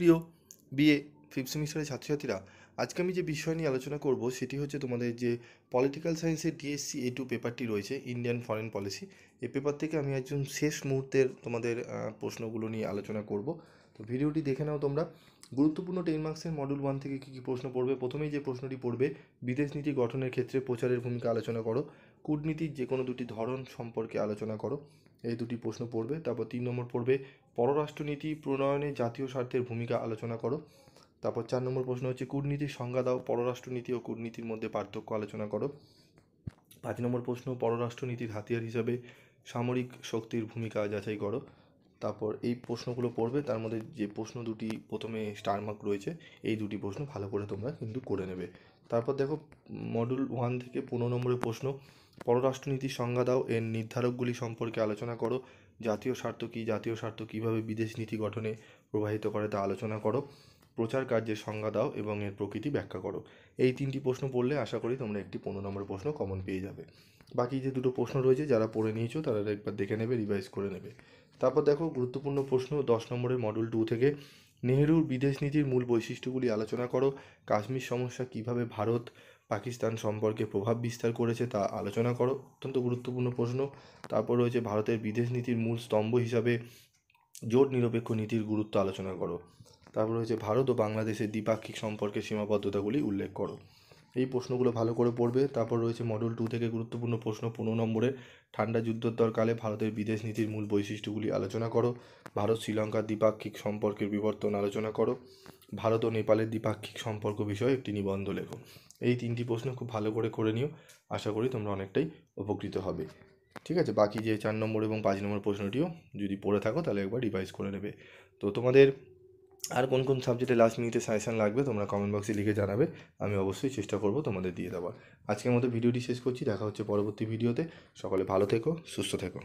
প্রিয় BA fifth সেমিস্টারের ছাত্রছাত্রীরা, আজকে আমি যে বিষয় নিয়ে আলোচনা করব সেটি হচ্ছে তোমাদের যে পলিটিক্যাল সায়েন্সের ডিএসসি A2 পেপারটি রয়েছে, ইন্ডিয়ান ফরেন পলিসি। এই পেপার থেকে আমি একজন শেষ মুহূর্তের তোমাদের প্রশ্নগুলো নিয়ে আলোচনা করব। তো ভিডিওটি দেখে নাও তোমরা। গুরুত্বপূর্ণ 10 মার্কসের মডিউল 1 থেকে কী কী প্রশ্ন পড়বে। প্রথমেই যে প্রশ্নটি পড়বে, বিদেশ নীতি গঠনের ক্ষেত্রে প্রচারের ভূমিকা আলোচনা করো। কূটনীতির যে কোনো দুটি ধরন সম্পর্কে আলোচনা করো। এই দুটি প্রশ্ন পড়বে। তারপর 3 নম্বর পড়বে, পররাষ্ট্রনীতি প্রণয়নে জাতীয় স্বার্থের ভূমিকা আলোচনা করো। তারপর 4 নম্বর প্রশ্ন হচ্ছে, কূটনীতির সংজ্ঞা দাও, পররাষ্ট্রনীতি ও কূটনীতির মধ্যে পার্থক্য আলোচনা করো। 5 নম্বর প্রশ্ন, পররাষ্ট্রনীতির হাতিয়ার হিসাবে সামরিক শক্তির ভূমিকা যাচাই করো। তারপর এই প্রশ্নগুলো পড়বে, তার মধ্যে যে প্রশ্ন দুটি প্রথমে স্টার মার্ক রয়েছে, এই দুটি প্রশ্ন ভালো করে তোমরা কিন্তু করে নেবে। তারপর দেখো, মডিউল 1 থেকে 15 নম্বরের প্রশ্ন, পররাষ্ট্রনীতির সংজ্ঞা দাও, এর নির্ধারকগুলি সম্পর্কে আলোচনা করো। জাতীয় স্বার্থ কী, জাতীয় স্বার্থ কীভাবে বিদেশ নীতি গঠনে প্রভাবিত করে তা আলোচনা করো। প্রচার কার্যের সংজ্ঞা দাও এবং এর প্রকৃতি ব্যাখ্যা করো। এই 3টি প্রশ্ন পড়লে আশা করি তোমরা একটি 15 নম্বরের প্রশ্ন কমন পেয়ে যাবে। বাকি যে দুটো প্রশ্ন রয়েছে, যারা পড়ে নিয়েছো তারা একবার দেখে নেবে, রিভাইজ করে নেবে। তারপর দেখো, গুরুত্বপূর্ণ প্রশ্ন 10 নম্বরের মডিউল 2 থেকে, নেহেরুর বিদেশ নীতির মূল বৈশিষ্ট্যগুলি আলোচনা করো। কাশ্মীর সমস্যা কীভাবে ভারত পাকিস্তান সম্পর্কে প্রভাব বিস্তার করেছে তা আলোচনা করো, অত্যন্ত গুরুত্বপূর্ণ প্রশ্ন। তারপর রয়েছে, ভারতের বিদেশ নীতির মূল স্তম্ভ হিসাবে জোট নিরপেক্ষ নীতির গুরুত্ব আলোচনা করো। তারপর রয়েছে, ভারত ও বাংলাদেশের দ্বিপাক্ষিক সম্পর্কের সীমাবদ্ধতাগুলি উল্লেখ করো। এই প্রশ্নগুলো ভালো করে পড়বে। তারপর রয়েছে মডিউল 2 থেকে গুরুত্বপূর্ণ প্রশ্ন 15 নম্বরের, ঠান্ডা যুদ্ধোত্তরকালে ভারতের বিদেশ নীতির মূল বৈশিষ্ট্যগুলি আলোচনা করো। ভারত শ্রীলঙ্কার দ্বিপাক্ষিক সম্পর্কের বিবর্তন আলোচনা করো। ভারত ও নেপালের দ্বিপাক্ষিক সম্পর্ক বিষয়ে একটি নিবন্ধ লেখো। এই 3টি প্রশ্ন খুব ভালো করে নিও, আশা করি তোমরা অনেকটাই উপকৃত হবে। ঠিক আছে, বাকি যে 4 নম্বর এবং 5 নম্বর প্রশ্নটিও যদি পড়ে থাকো তাহলে একবার রিভাইজ করে নেবে। তো তোমাদের আর কোন কোন সাবজেক্টে লাস্ট মিনিটে সাজেশন লাগবে তোমরা কমেন্ট বক্সে লিখে জানাবে, আমি অবশ্যই চেষ্টা করব তোমাদের দিয়ে দেওয়ার। আজকের মতো ভিডিওটি শেষ করছি, দেখা হচ্ছে পরবর্তী ভিডিওতে। সকলে ভালো থেকো, সুস্থ থেকো।